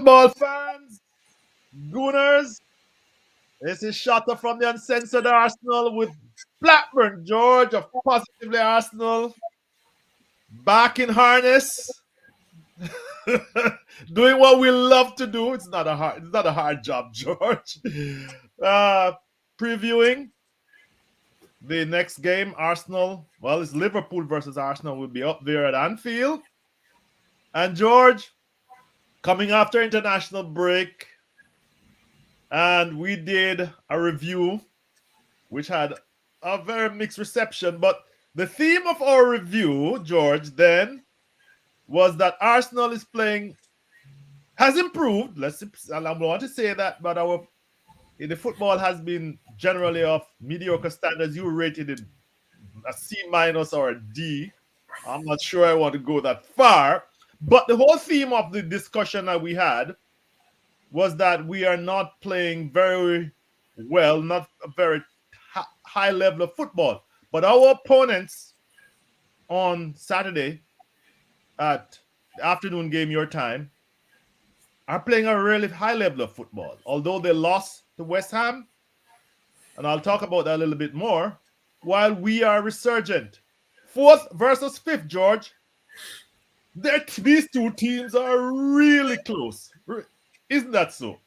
football fans, Gooners. This is Shatter from the Uncensored Arsenal with Blackburn George of Positively Arsenal back in harness, doing what we love to do. It's not a hard job, George. Previewing the next game, Arsenal. Well, it's Liverpool versus Arsenal. Will be up there at Anfield. And George, coming after international break, and we did a review which had a very mixed reception. But the theme of our review, George, then was that Arsenal has improved. I don't want to say that, but the football has been generally of mediocre standards. You rated it a C- or a D. I'm not sure I want to go that far. But the whole theme of the discussion that we had was that we are not playing very well, not a very high level of football. But our opponents on Saturday at the afternoon game, your time, are playing a really high level of football. Although they lost to West Ham, and I'll talk about that a little bit more, while we are resurgent. 4th versus 5th, George. These two teams are really close. Isn't that so?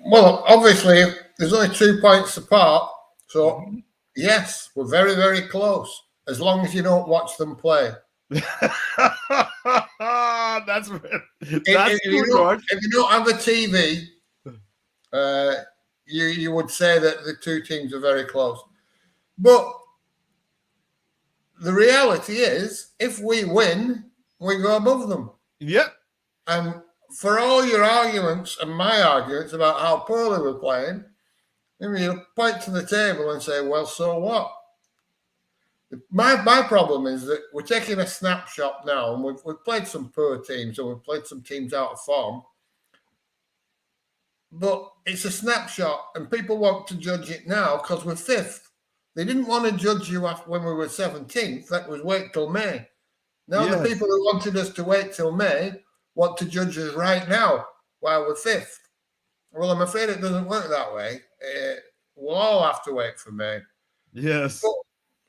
Well, obviously, there's only 2 points apart. So, yes, we're very, very close. As long as you don't watch them play. That's true, George. If you don't have a TV, you would say that the two teams are very close. But the reality is, if we win, we go above them. Yep. And for all your arguments and my arguments about how poorly we're playing, you point to the table and say, well, so what? My problem is that we're taking a snapshot now, and we've played some poor teams, and we've played some teams out of form. But it's a snapshot, and people want to judge it now because we're 5th. They didn't want to judge you when we were 17th. That was wait till May. Now the people who wanted us to wait till May want to judge us right now while we're 5th. Well, I'm afraid it doesn't work that way. We'll all have to wait for May. Yes. But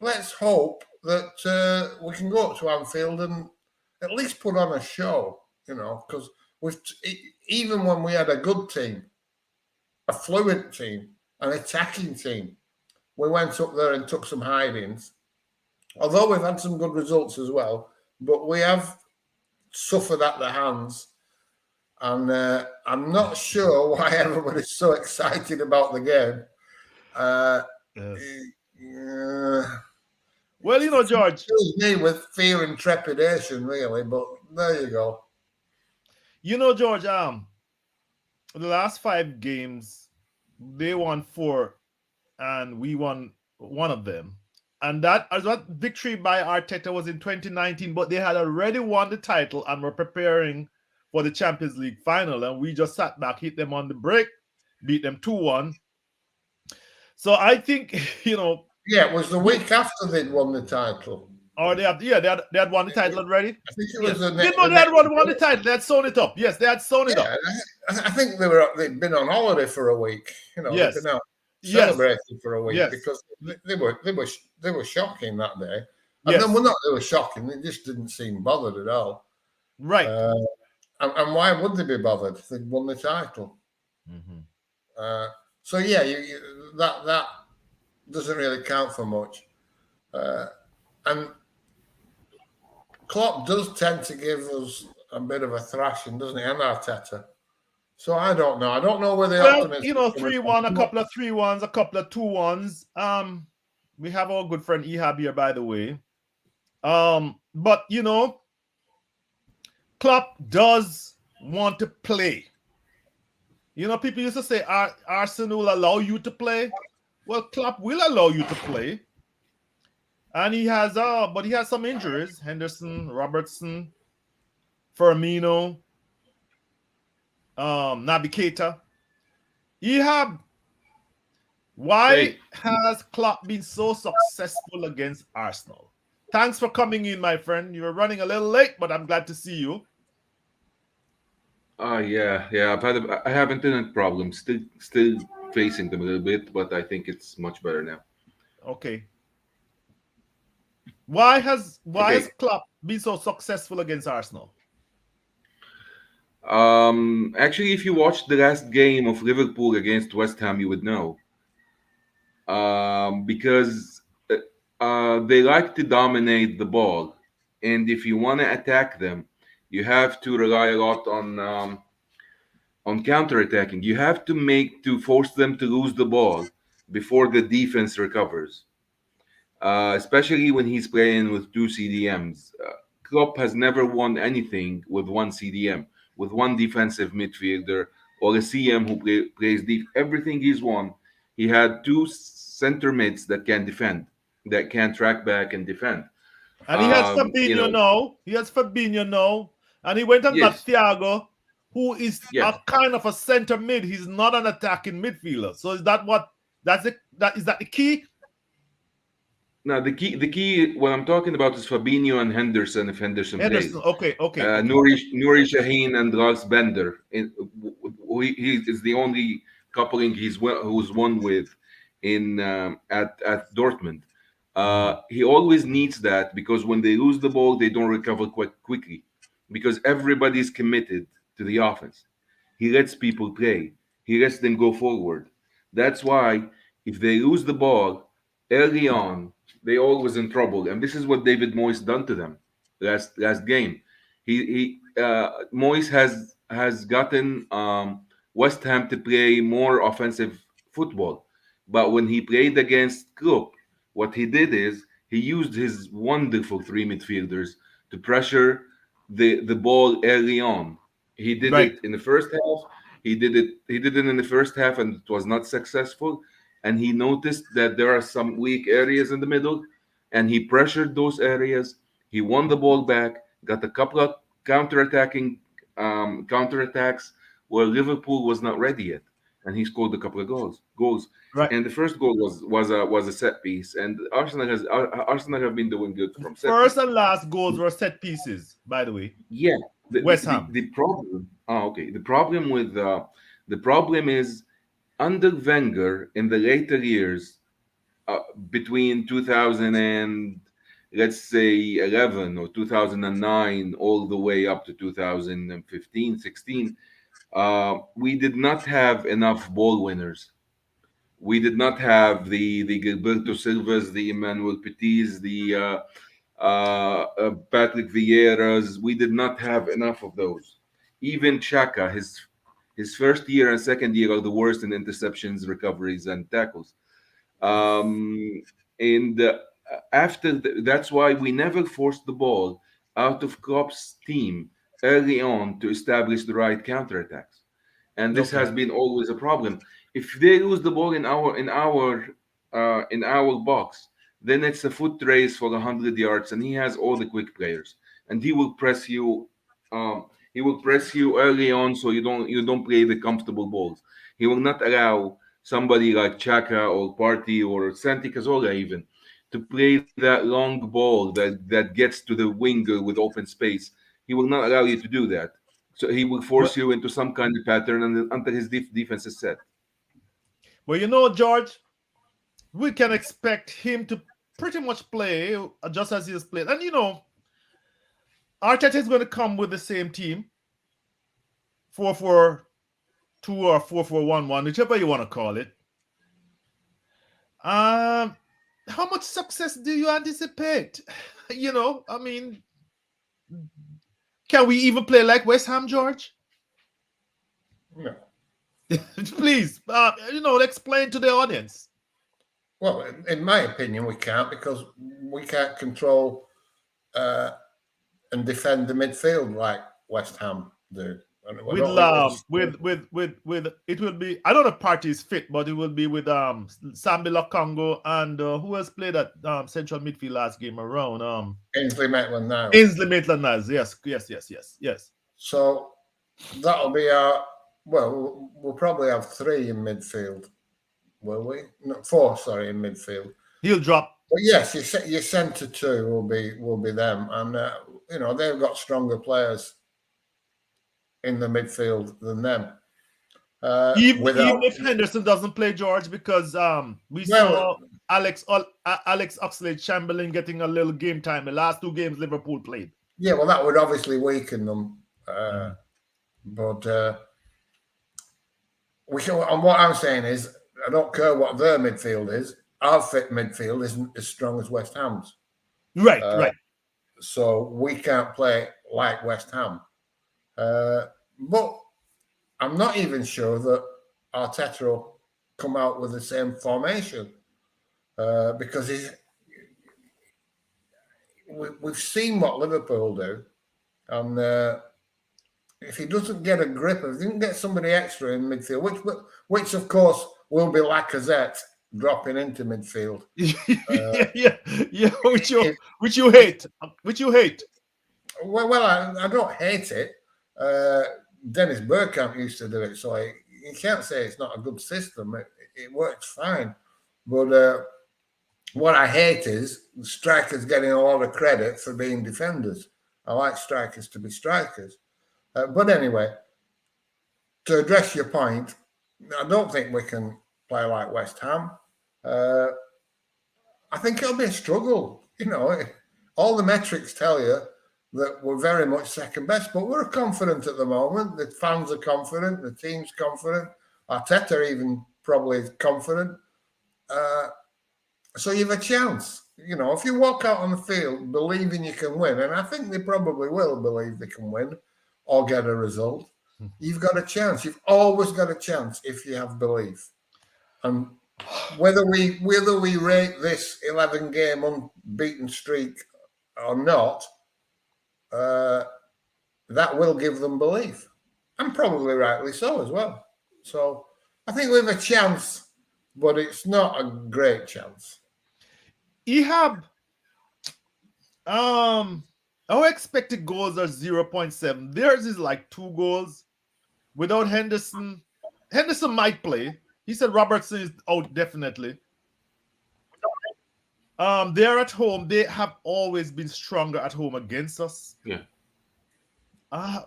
let's hope that we can go up to Anfield and at least put on a show, because even when we had a good team, a fluent team, an attacking team, we went up there and took some hidings. Although we've had some good results as well, but we have suffered at the hands. And I'm not sure why everybody's so excited about the game. Well, George. Fills me with fear and trepidation, really, but there you go. George, the last 5 games, they won 4 and we won 1 of them. And that victory by Arteta was in 2019, but they had already won the title and were preparing for the Champions League final. And we just sat back, hit them on the break, beat them 2-1. So I think, Yeah, it was the week after they'd won the title. Or they had won the title already? I think it was they had won the title. They had sewn it up. Yes, they had sewn it up. I think they'd been on holiday for a week. Yes. They'd been out celebrating for a week because they were shocking that day. And then they were shocking. They just didn't seem bothered at all. Right. And why would they be bothered? They'd won the title. Mm-hmm. So yeah, that doesn't really count for much. And Klopp does tend to give us a bit of a thrashing, doesn't he? And Arteta. So I don't know. I don't know where the optimism. 3-1, a couple of 3-1s, a couple of 2-1s. We have our good friend Ehab here, by the way. But Klopp does want to play. People used to say Arsenal will allow you to play. Well, Klopp will allow you to play. And he has some injuries. Henderson, Robertson, Firmino, Naby Keita. Ehab, why has Klopp been so successful against Arsenal? Thanks for coming in, my friend. You're running a little late, but I'm glad to see you. Yeah. I have internet problems. Still facing them a little bit, but I think it's much better now. Okay. Why has Okay. Klopp been so successful against Arsenal? Actually, if you watched the last game of Liverpool against West Ham, you would know. Because they like to dominate the ball, and if you want to attack them, you have to rely a lot on counter-attacking. You have to force them to lose the ball before the defense recovers. Especially when he's playing with two CDMs. Klopp has never won anything with one CDM, with one defensive midfielder or a CM who plays deep. Everything he's won, he had two center mids that can defend, that can track back and defend. And he has You Fabinho know, now. He has Fabinho now. And he went and got yes, Thiago, who is a yes. kind of a center mid. He's not an attacking midfielder. So is that what that's it? That is that the key? Now the key, what I'm talking about is Fabinho and Henderson if Henderson Henderson. plays. Okay, okay, okay. Nuri Shaheen and Lars Bender. He is the only coupling who's won with in at Dortmund. He always needs that because when they lose the ball, they don't recover quite quickly because everybody's committed to the offense. He lets people play. He lets them go forward. That's why if they lose the ball early on, they always in trouble. And this is what David Moyes done to them last game. Moyes has gotten West Ham to play more offensive football, but when he played against Klopp, what he did is he used his wonderful three midfielders to pressure the ball early on. He did Right. it in the first half. He did it in the first half, and it was not successful. And he noticed that there are some weak areas in the middle, and he pressured those areas. He won the ball back, got a couple of counterattacks where Liverpool was not ready yet, and he scored a couple of goals. Right. And the first goal was a set piece, and Arsenal have been doing good from set First pieces. and last goals were set pieces, by the way. Yeah, the the, West the, Ham. the problem. Oh, okay. The problem is under Wenger in the later years, uh, between 2000 and let's say 11 or 2009 all the way up to 2015, 16, we did not have enough ball winners. We did not have the Gilberto Silvas, the Emmanuel Petits, the Patrick Vieira's. We did not have enough of those. Even Chaka, his first year and second year are the worst in interceptions, recoveries, and tackles. Um, and That's why we never forced the ball out of Klopp's team early on to establish the right counterattacks, and this Okay. has been always a problem. If they lose the ball in our box, then it's a foot race for 100 yards, and he has all the quick players, and he will press you. He will press you early on, so you don't play the comfortable balls. He will not allow somebody like Chaka or Party or Santi Cazorla even to play that long ball that gets to the winger with open space. He will not allow you to do that. So he will force Well, you into some kind of pattern until his defense is set. George, we can expect him to pretty much play just as he has played. And Arteta is going to come with the same team, 4-4-2 or 4-4-1-1, whichever you want to call it. Um, how much success do you anticipate? I mean, can we even play like West Ham, George? No. Please, explain to the audience. Well, in my opinion, we can't because we can't control uh, and defend the midfield like West Ham do. And I With don't think there's a with it will be, I don't know if Party is fit, but it will be with Sambi Lokongo and who has played at central midfield last game around Ainsley Maitland now. Ainsley Maitland-Niles. Yes, yes, yes, yes, yes. So that'll be our. Well, we'll probably have three in midfield, will we? No, four, sorry, in midfield. He'll drop. But yes, your centre two will be them, and they've got stronger players. in the midfield than them. Even Without if Henderson doesn't play, George, because we well, saw Alex Oxlade-Chamberlain getting a little game time. The last two games Liverpool played. yeah, well, that would obviously weaken them. Mhm. But we can, and what I'm saying is, I don't care what their midfield is. Our fit midfield isn't as strong as West Ham's, Right, uh, right. so we can't play like West Ham. But I'm not even sure that Arteta will come out with the same formation because we've seen what Liverpool do, and if he doesn't get a grip, if he doesn't get somebody extra in midfield, which of course will be Lacazette dropping into midfield. Yeah, yeah, yeah. If, Which you hate, which you hate. well, I don't hate it. Uh, Dennis Bergkamp used to do it, so you can't say it's not a good system. It works fine, but what I hate is strikers getting a lot of credit for being defenders. I like strikers to be strikers. But anyway, to address your point, I don't think we can play like West Ham. Uh, I think it'll be a struggle. All the metrics tell you that we're very much second best, but we're confident at the moment. The fans are confident, the team's confident, Arteta even probably confident. Uh, so you have a chance. If you walk out on the field believing you can win, and I think they probably will believe they can win or get a result, you've got a chance. You've always got a chance if you have belief. And whether we rate this 11-game unbeaten streak or not, that will give them belief, and probably rightly so as well. So I think we have a chance, but it's not a great chance. Ehab, our expected goals are 0.7. Theirs is like 2 goals. Without Henderson, Henderson might play. He said Robertson is out definitely. They're at home. They have always been stronger at home against us. Yeah.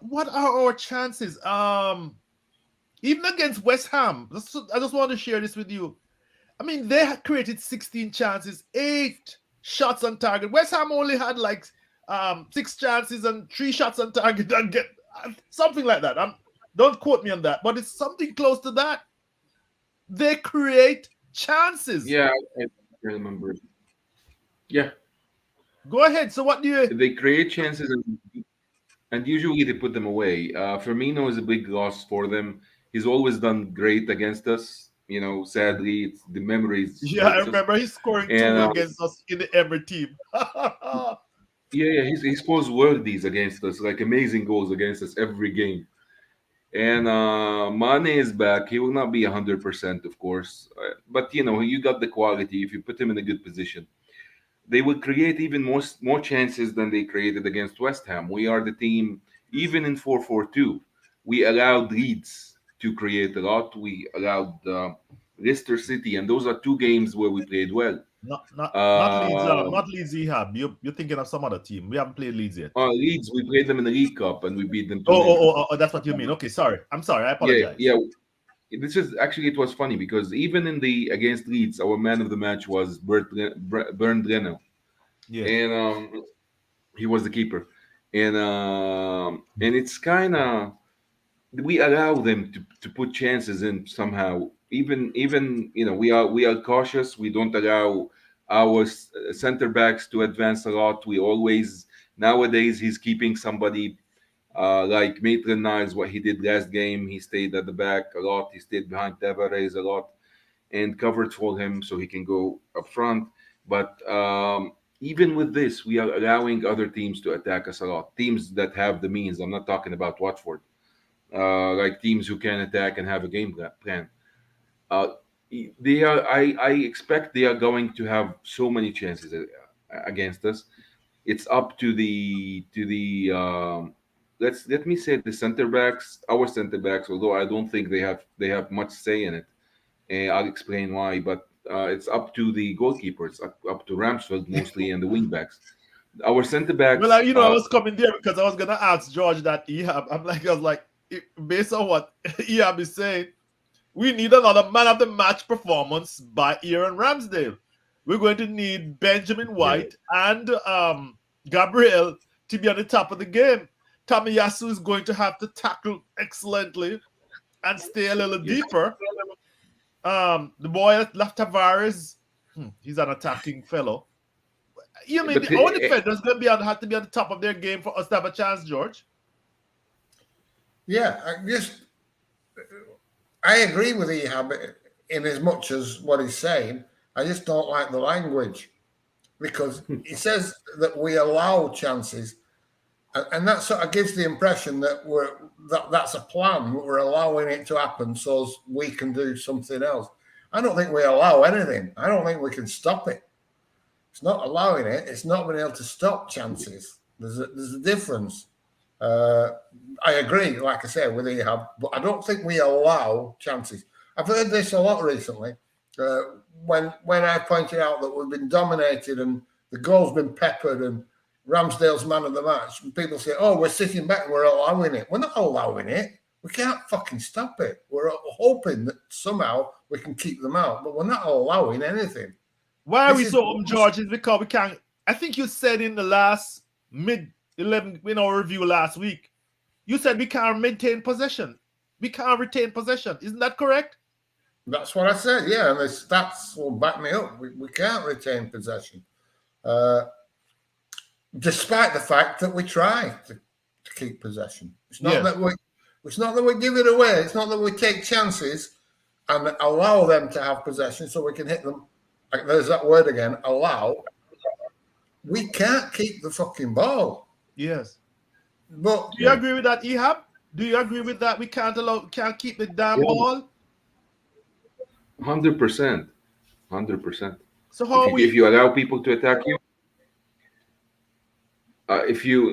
What are our chances? Even against West Ham, I just want to share this with you. I mean, they had created 16 chances, 8 shots on target. West Ham only had like 6 chances and 3 shots on target and get something like that. Don't quote me on that, but it's something close to that. They create chances. Yeah, I remember. Yeah, Go ahead. So what do you? they create chances and usually they put them away. Firmino is a big loss for them. He's always done great against us. Sadly, the memories Yeah, I hurts us. remember he's scoring And two against us in every team. yeah, he scores worthies against us, like amazing goals against us every game. And Mane is back. He will not be 100%, of course, but you got the quality if you put him in a good position. They would create even more chances than they created against West Ham. We are the team, even in 4-4-2, we allowed Leeds to create a lot. We allowed Leicester City, and those are two games where we played well. Not Leeds. Um, Not Leeds. Ehab. You're thinking of some other team. We haven't played Leeds yet. Leeds, we played them in the League Cup and we beat them Oh, 2 oh, nil. oh, oh, that's what you mean. Okay, sorry. I'm sorry. I Yeah, apologize. yeah. This is actually, it was funny because even in the against Leeds, our man of the match was Bernd Leno, Yes. and he was the keeper, and it's kind of, we allow them to put chances in somehow. Even we are cautious. We don't allow our center backs to advance a lot. We always, nowadays he's keeping somebody like Maitland Niles. What he did last game, he stayed at the back a lot. He stayed behind Tavares a lot and covered for him so he can go up front. But even with this, we are allowing other teams to attack us a lot. Teams that have the means. I'm not talking about Watford. Like teams who can attack and have a game plan. Uh, they are. I expect they are going to have so many chances against us. It's up to the let me say the center backs, our center backs. Although I don't think they have much say in it, and I'll explain why. But it's up to the goalkeepers, up to Ramsfeld mostly, and the wing backs. Our center Well, backs. I was coming there because I was gonna ask George that Ehab. I was like, based on what Ehab is saying, we need another man of the match performance by Aaron Ramsdale. We're going to need Benjamin Yeah. White and Gabriel to be on the top of the game. Tamiyasu is going to have to tackle excellently and stay a little Yes. deeper. The boy that left Tavares, he's an attacking fellow. You mean But our defenders going to be have to be on the top of their game for us to have a chance, George? Yeah, I agree with Ehab in as much as what he's saying. I just don't like the language because he says that we allow chances, and that sort of gives the impression that that's a plan. We're allowing it to happen so we can do something else. I don't think we allow anything. I don't think we can stop it. It's not allowing it. It's not being able to stop chances. There's a difference. I agree, like I said, with Ehab, but I don't think we allow chances. I've heard this a lot recently. When I pointed out that we've been dominated and the goal's been peppered and Ramsdale's man of the match, and people say, "Oh, we're sitting back and we're allowing it." We're not allowing it. We can't fucking stop it. We're hoping that somehow we can keep them out, but we're not allowing anything. Why are we so George? Is because we can't. I think you said in the last mid-11 in our review last week, you said we can't maintain possession. We can't retain possession. Isn't that correct? That's what I said. Yeah, and the stats will back me up. We can't retain possession, despite the fact that we try to keep possession. It's not that we give it away. It's not that we take chances and allow them to have possession so we can hit them. There's that word again. Allow. We can't keep the fucking ball. Yes. But do you agree with that, Ehab? Do you agree with that? We can't keep the damn ball. 100%. 100%. So how if you allow people to attack you,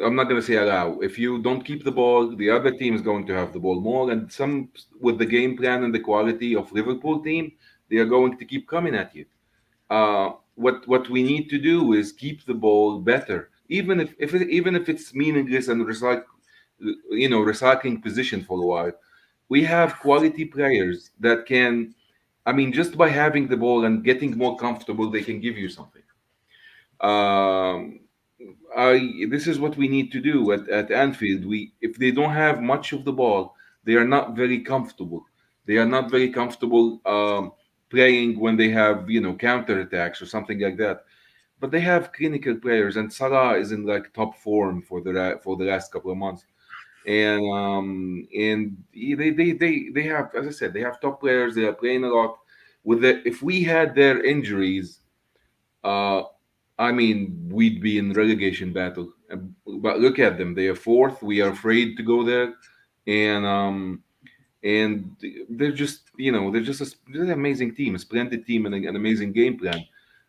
I'm not going to say allow. If you don't keep the ball, the other team is going to have the ball more. And some, with the game plan and the quality of Liverpool team, they are going to keep coming at you. What we need to do is keep the ball better, even if it's meaningless and recycling position for a while. We have quality players that can, I mean, just by having the ball and getting more comfortable, they can give you something. This is what we need to do at Anfield. If they don't have much of the ball, they are not very comfortable. They are not very comfortable playing when they have counter attacks or something like that. But they have clinical players, and Salah is in like top form for the last couple of months. And they have, as I said, they have top players. They are playing a lot. If we had their injuries, I mean, we'd be in relegation battle. But look at them; they are fourth. We are afraid to go there, and they're just they're an amazing team, a splendid team, and an amazing game plan.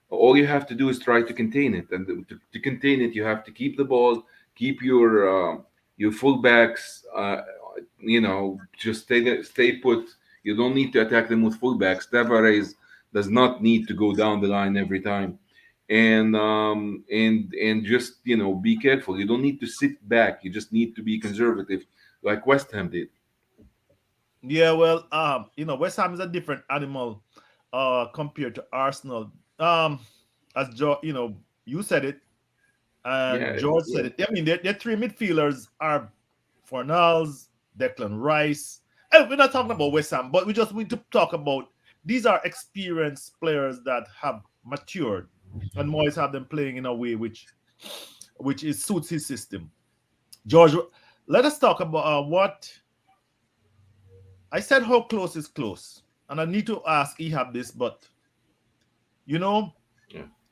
All you have to do is try to contain it, and to contain it, you have to keep the ball, keep your fullbacks, just stay put. You don't need to attack them with fullbacks. Tavares does not need to go down the line every time, and just be careful. You don't need to sit back. You just need to be conservative, like West Ham did. Yeah, well, West Ham is a different animal compared to Arsenal. As you said it, and George said it. I mean, their three midfielders are Fornals, Declan Rice. And we're not talking about West Ham, but we just need to talk about these are experienced players that have matured, and Moyes have them playing in a way which suits his system. George, let us talk about what I said. How close is close, and I need to ask Ehab this, but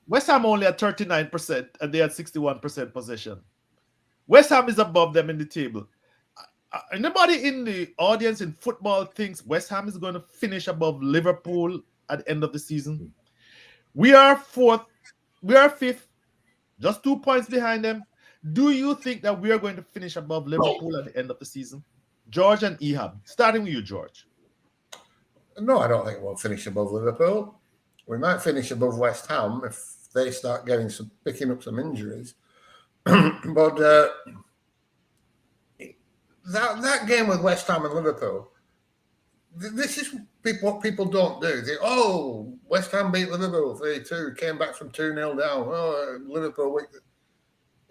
West Ham only at 39%, and they had 61% possession. West Ham is above them in the table. Anybody in the audience in football thinks West Ham is going to finish above Liverpool at the end of the season? We are fourth. We are fifth, just 2 points behind them. Do you think that we are going to finish above Liverpool at the end of the season? George and Ehab, starting with you, George. No, I don't think we'll finish above Liverpool. We might finish above West Ham if they start picking up some injuries. But that game with West Ham and Liverpool. This is what people don't do. They, oh, West Ham beat Liverpool 3-2, came back from 2-0 down. Oh, Liverpool weak.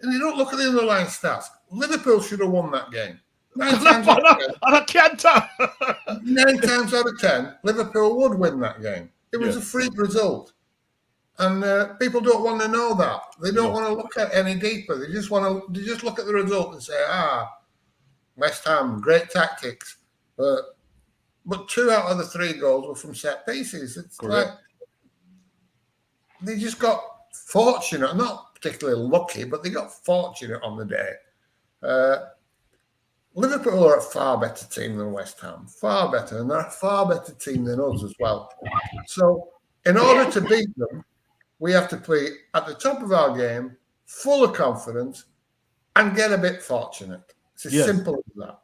And you don't look at the underlying stats. Liverpool should have won that game. Nine times out of ten, on a canter. 9 times out of 10, Liverpool would win that game. It was Yes. a freak result. And people don't want to know that. They don't No. want to look at any deeper. They just look at the result and say, West Ham, great tactics. But 2 out of the 3 goals were from set pieces. It's Correct. like they just got fortunate, not particularly lucky, but they got fortunate on the day. Liverpool are a far better team than West Ham, far better, and they're a far better team than us as well. So, in order to beat them, we have to play at the top of our game, full of confidence, and get a bit fortunate. It's as Yes. simple as that.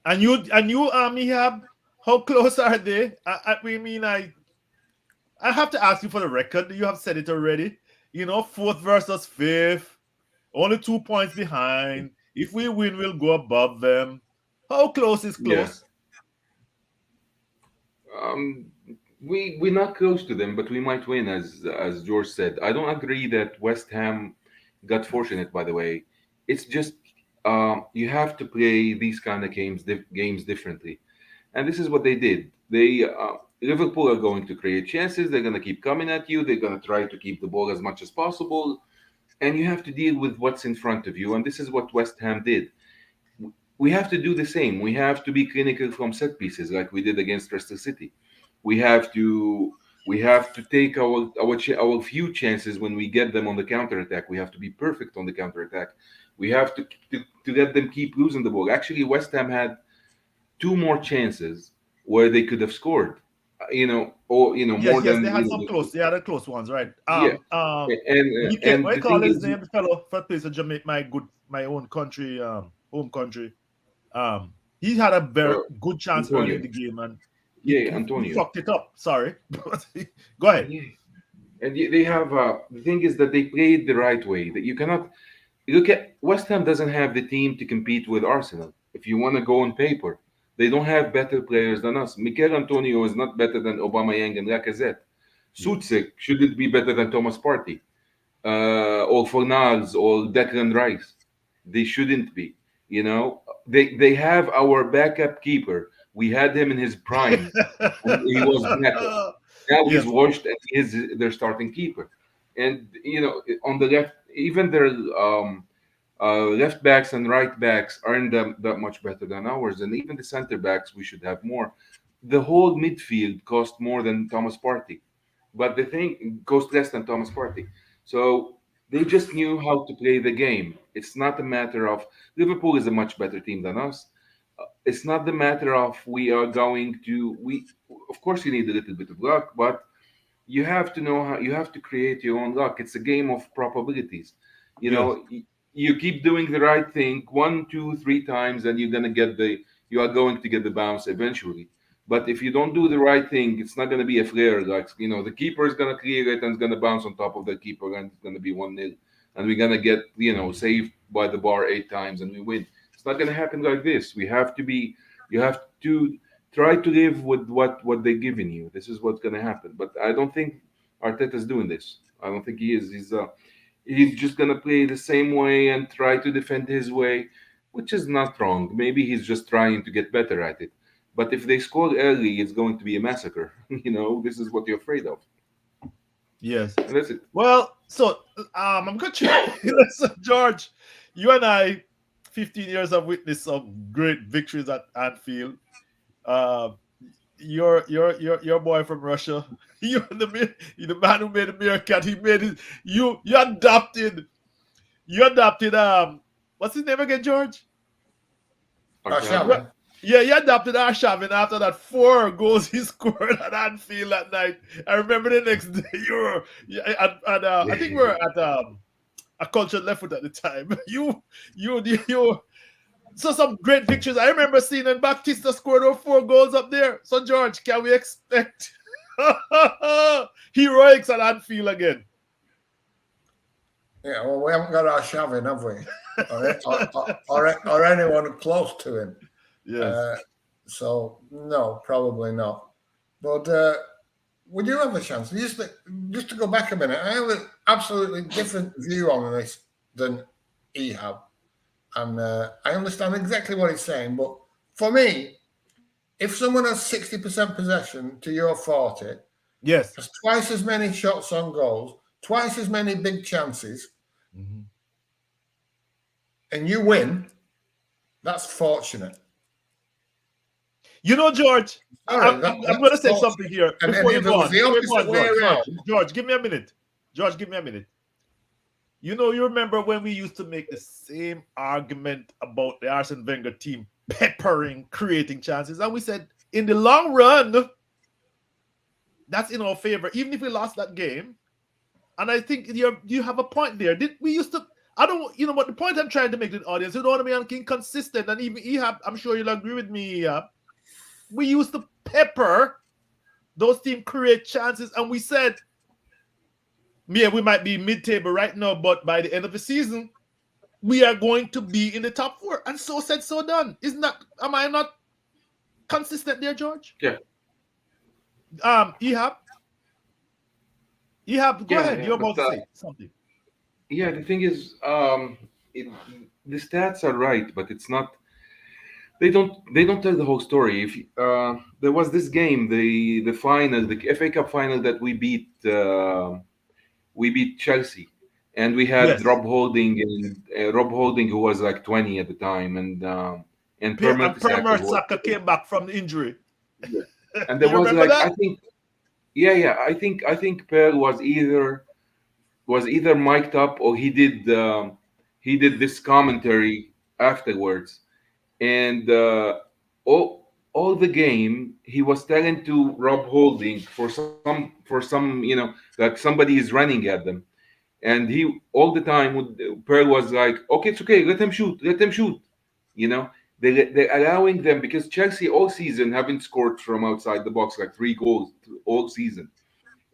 And you, Mihab, how close are they? I have to ask you for the record. You have said it already. You know, 4th versus 5th, only 2 points behind. If we win, we'll go above them. How close is Yeah. close? We're not close to them, but we might win, as George said. I don't agree that West Ham got fortunate. By the way, it's just you have to play these kind of games differently, and this is what they did. They Liverpool are going to create chances. They're going to keep coming at you. They're going to try to keep the ball as much as possible, and you have to deal with what's in front of you. And this is what West Ham did. We have to do the same. We have to be clinical from set pieces, like we did against Leicester City. We have to take our few chances when we get them on the counter attack. We have to be perfect on the counter attack. We have to let them keep losing the ball. Actually, West Ham had 2 more chances where they could have scored. More Yes, than they had some close. They had a close ones, right? yeah. And What you the call thing his is, name? The fellow for place of Jamaica, my own country, home country. He had a very uh, good chance early Antonio. in the game, and Yeah, he Antonio. fucked it up. Sorry, go ahead. Yeah. And they have the thing is that they played the right way. That you cannot look at West Ham doesn't have the team to compete with Arsenal. If you want to go on paper, they don't have better players than us. Mikel Antonio is not better than Aubameyang and Lacazette. Yeah. Sutsik shouldn't be better than Thomas Partey, or Fornals or Declan Rice. They shouldn't be. They have our backup keeper. We had him in his prime, and he was backup. Now he's Yes, washed and he is their starting keeper. And on the left, even their left backs and right backs aren't that much better than ours. And even the center backs, we should have more. The whole midfield cost more than Thomas Partey, but the thing cost less than Thomas Partey. So they just knew how to play the game. It's not a matter of Liverpool is a much better team than us. It's not the matter of we are going to we. Of course, you need a little bit of luck, but you have to know how you have to create your own luck. It's a game of probabilities. You yes, know, you keep doing the right thing 1, 2, 3 times, and you are going to get the bounce eventually. But if you don't do the right thing, it's not going to be a flare. Like the keeper is going to clear it and it's going to bounce on top of the keeper, and it's going to be 1-0, and we're going to get saved by the bar 8 times and we win. It's not going to happen like this. You have to try to live with what they're giving you. This is what's going to happen. But I don't think Arteta's doing this. I don't think he is. He's just going to play the same way and try to defend his way, which is not wrong. Maybe he's just trying to get better at it. But if they score early, it's going to be a massacre. This is what you're afraid of, yes. and that's it. Well, so I'm going to listen, George. You and I, 15 years have witnessed some great victories at Anfield. Uh, your boy from Russia. The man who made the meerkat. He made it. You adopted what's his name again, George? Arshavin. Arshavin. Yeah, you adopted Arshavin after that 4 goals he scored at Anfield that night. I remember the next day you were I think we were at a cultured left foot at the time. You so some great victories. I remember seeing and Baptista scored over 4 goals up there. So George, can we expect heroics at Anfield again? Yeah, well, we haven't got our Shavin, have we? Or anyone close to him. Yes. Uh, so no, probably not. But we do have a chance. Just to go back a minute, I have an absolutely different view on this than he have, and I understand exactly what he's saying. But for me, if someone has 60% possession to your 40, Yes. has twice as many shots on goals, twice as many big chances, Mhm. and you win, that's fortunate. You know, George, Sorry, I'm going to that's say something fortunate. here And before you if it go was on. the Before you go opposite on, way George. George, around, George, give me a minute. George, give me a minute. You know, you remember when we used to make the same argument about the Arsene Wenger team peppering, creating chances, and we said in the long run, that's in our favor, even if we lost that game. And I think you have a point there. Did we used to? I don't. You know what the point I'm trying to make to the audience? You don't want to be inconsistent, and even Ehab, I'm sure you'll agree with me. Ehab. We used to pepper those teams, create chances, and we said, yeah, we might be mid-table right now, but by the end of the season, we are going to be in the top four. And so said, so done. Isn't that? Am I not consistent there, George? Yeah, Ehab, Ehab, go yeah, ahead. yeah. You're But about to say something. yeah, the thing is, it, the stats are right, but it's not. They don't tell the whole story. If there was this game, the final, the FA Cup final that we beat Chelsea, and we had Yes. Rob Holding, who was like 20 at the time, and Per And Mertesacker, Permer who was, Saka came back from the injury. yeah. And there You was remember like, that? I think, yeah, yeah, I think Per was either mic'd up, or he did this commentary afterwards, and all the game he was telling to Rob Holding for some like somebody is running at them, and he all the time Pearl was like, okay, it's okay, let them shoot. You know, they're allowing them, because Chelsea all season haven't scored from outside the box like 3 goals all season,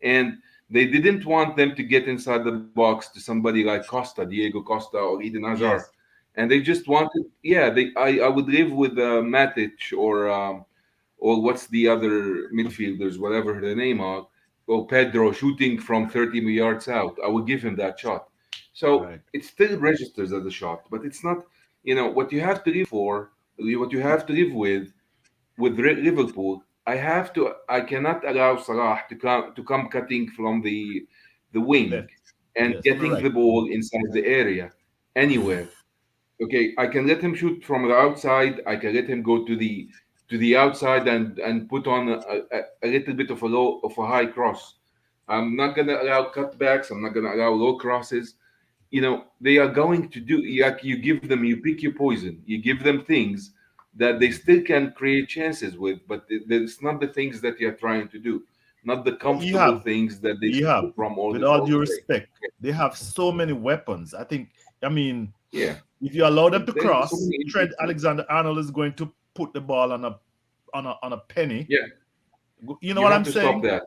and they didn't want them to get inside the box to somebody like Diego Costa, or Eden Hazard, Yes. and they just wanted, yeah, I would live with Matic, or what's the other midfielders, whatever the name of, or Pedro shooting from 30 yards out. I would give him that shot. So Right. it still registers as a shot, but it's not. What you have to live for, what you have to live with Liverpool. I cannot allow Salah to come cutting from the wing Left. and Yes. You're getting right. the ball inside the area anywhere. Okay, I can let him shoot from the outside. I can let him go to the outside and put on a little bit of a high cross. I'm not gonna allow cutbacks. I'm not gonna allow low crosses. They are going to do, like, you pick your poison. You give them things that they still can create chances with, but it's not the things that you're trying to do, not the But comfortable things that they you score have, from all with the all all due the way. respect, they have so many weapons. I think, I mean, Yeah, if you allow them to there's so cross, many Trent injuries. Alexander Arnold is going to put the ball on a penny. Yeah, You know you what have I'm to stop saying? that.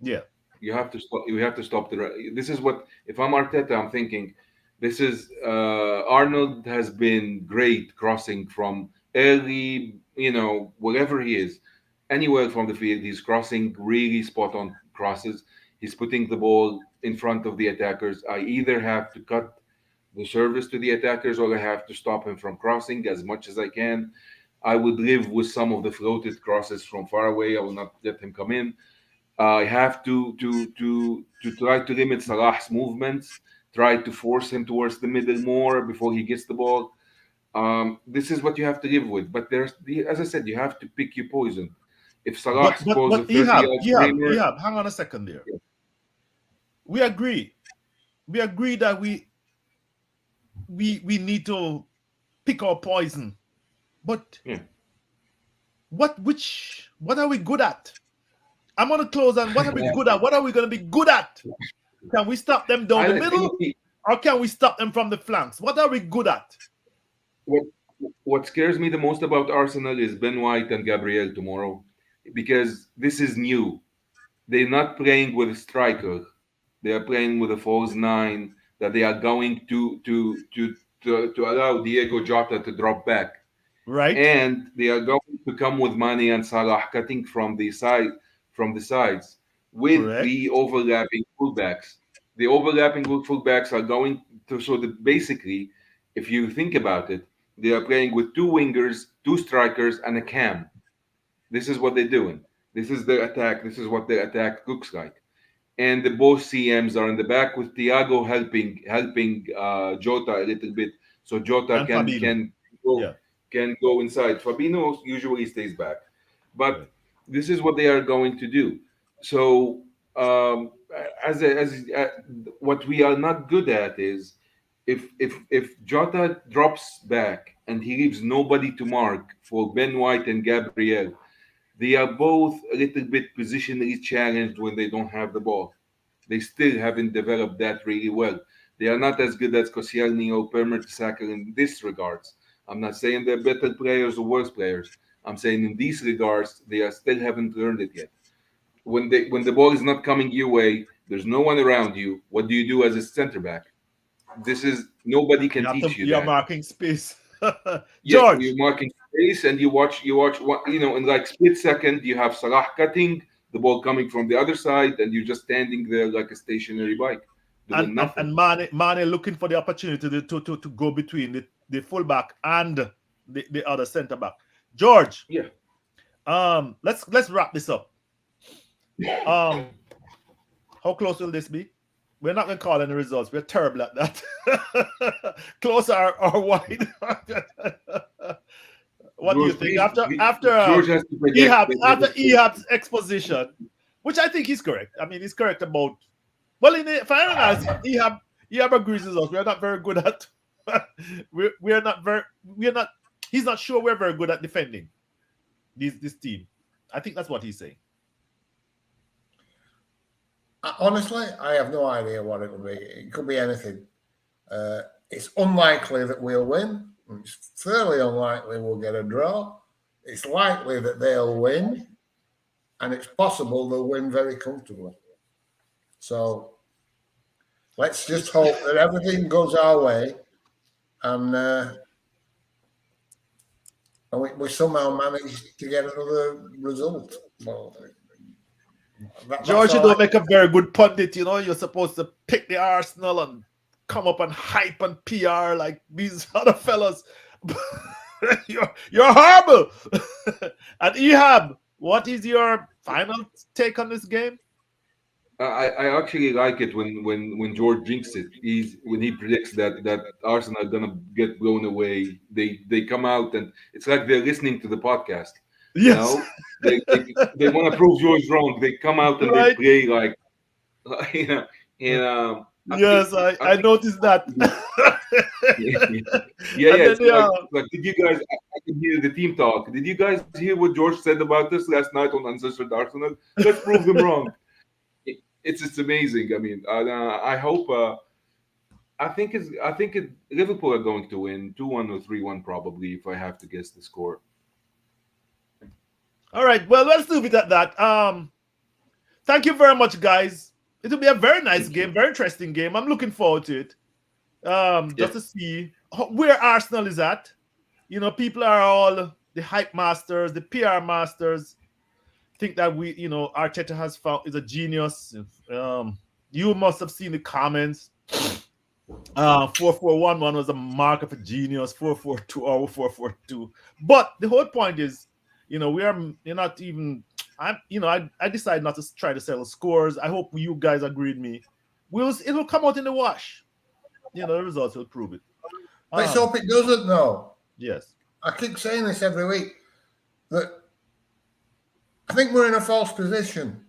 Yeah. You have to stop. You have to stop the. This is what, if I'm Arteta, I'm thinking. This is Arnold has been great crossing from early, wherever he is, anywhere from the field. He's crossing really spot on crosses. He's putting the ball in front of the attackers. I either have to cut the service to the attackers, or I have to stop him from crossing as much as I can. I would live with some of the floated crosses from far away. I will not let him come in. I have to try to limit Salah's movements, try to force him towards the middle more before he gets the ball. This is what you have to live with. But as I said, you have to pick your poison. If Salah scores a But 30 yard screamer, Hang on a second there. We agree. We agree that we need to pick our poison. But yeah, what are we good at? I'm gonna close on what are we good at? What are we gonna be good at? Can we stop them down the I middle? Or can we stop them from the flanks? What are we good at? what what scares me the most about Arsenal is Ben White and Gabriel tomorrow, because this is new. They're not playing with a striker. They are playing with a false nine. that they are going to allow Diego Jota to drop back, Right? and they are going to come with Mane and Salah cutting from the sides with Correct. three overlapping fullbacks. The overlapping fullbacks are going to, so that basically, if you think about it, they are playing with two wingers, two strikers, and a cam. This is what they're doing. This is their attack. This is what their attack looks like. And the both CMs are in the back with Thiago helping Jota a little bit, so Jota And Fabino. go Yeah. can go inside. Fabinho usually stays back, but Right. this is what they are going to do. So as what we are not good at is if Jota drops back and he leaves nobody to mark for Ben White and Gabriel, they are both a little bit positionally challenged when they don't have the ball. They still haven't developed that really well. They are not as good as Koscielny or Per Mertesacker in this regards. I'm not saying they're better players or worse players. I'm saying in these regards, they are still haven't learned it yet. When the ball is not coming your way, there's no one around you. What do you do as a center back? This is nobody You can have to teach you you're that. marking space. Yeah, George. you're marking space and you watch what in like split second you have Salah cutting the ball coming from the other side and you're just standing there like a stationary bike and doing and, nothing. and Mane looking for the opportunity to go between the fullback and the other centre back. George, Yeah. let's wrap this up. Um, how close will this be? We're not gonna call any results. We're terrible at that. Close or wide. What do you George, think please, after George has to predict. Ehab's exposition, which I think he's correct. I mean, he's correct about. Well, in the finals, Ehab agrees with us. We're not very good at. We're not very. We're not. He's not sure we're very good at defending this team. I think that's what he's saying. Honestly, I have no idea what it will be. It could be anything. It's unlikely that we'll win. It's fairly unlikely we'll get a draw. It's likely that they'll win, and it's possible they'll win very comfortably. So let's just hope that everything goes our way, and we somehow manage to get another result. Well, that's George, you all I don't make a very good pundit. You know, you're supposed to pick the Arsenal and come up and hype and PR like these other fellas. you're horrible. And Ehab, what is your final take on this game? I actually like it when George jinxes it. He's when he predicts that Arsenal are gonna get blown away. They come out and it's like they're listening to the podcast. You Yes, know, they want to prove George wrong. They come out and they right. play like you know. And I think Yes, I noticed that. yeah, yeah. And then It's they like are. did you guys? I can hear the team talk. Did you guys hear what George said about us last night on Uncensored Arsenal? Let's prove them wrong. It's amazing. I mean, I hope. I think Liverpool are going to win 2-1 or 3-1 probably if I have to guess the score. All right. Well, let's leave it at that. Thank you very much, guys. It'll be a very nice Thank game, you. very interesting game. I'm looking forward to it. Just Yeah. to see where Arsenal is at. You know, people are all the hype masters, the PR masters. Think that Arteta has found is a genius. You must have seen the comments. 4-4-1-1 was a mark of a genius. 4-4-2 or 4-4-2. But the whole point is, you're not even. I decided not to try to settle scores. I hope you guys agree with me. It'll come out in the wash. The results will prove it. let's hope it doesn't. No, Yes. I keep saying this every week that I think we're in a false position,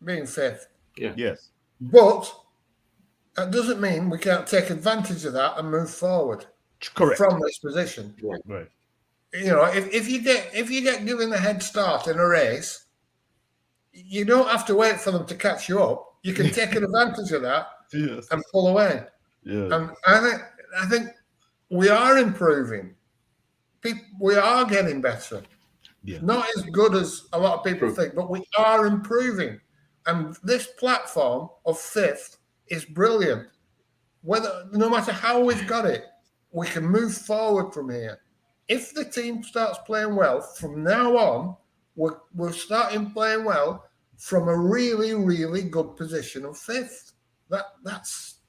being fifth. Yeah. Yes. But that doesn't mean we can't take advantage of that and move forward Correct. from this position. Right. If you get given a head start in a race, you don't have to wait for them to catch you up. You can take advantage of that Yes. and pull away. Yeah. And I think we are improving. We are getting better. Yeah. Not as good as a lot of people think, but we are improving. And this platform of fifth is brilliant. whether no matter how we've got it, we can move forward from here. If the team starts playing well from now on, we're starting playing well from a really, really good position of fifth. That's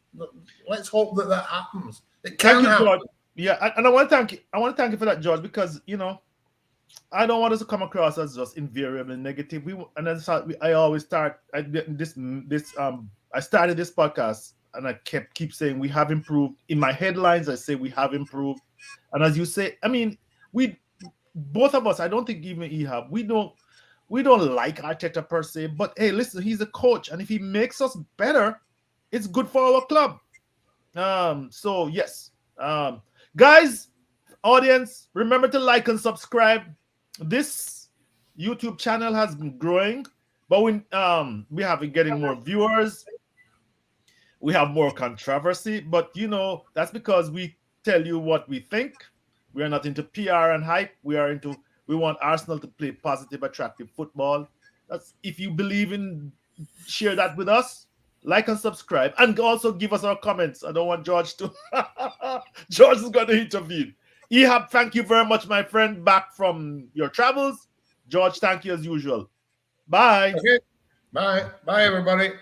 let's hope that happens. It Thank can you, happen. George. Yeah, and I want to thank you. I want to thank you for that, George, because I don't want us to come across as just invariably negative. And that's how I always start. I started this podcast and I keep saying we have improved. In my headlines, I say we have improved, and as you say, I mean, we both of us. I don't think even Ehab. We don't like Arteta per se, but hey, listen, he's a coach, and if he makes us better, it's good for our club. So yes, guys, audience, remember to like and subscribe. This YouTube channel has been growing, but we have been getting more viewers. We have more controversy, but that's because we tell you what we think. We are not into PR and hype. We want Arsenal to play positive, attractive football. That's if you believe in, share that with us. Like and subscribe, and also give us our comments. I don't want George to. George is going to intervene. Ehab, thank you very much, my friend, back from your travels. George, thank you as usual. Bye. Okay. Bye. Bye, everybody.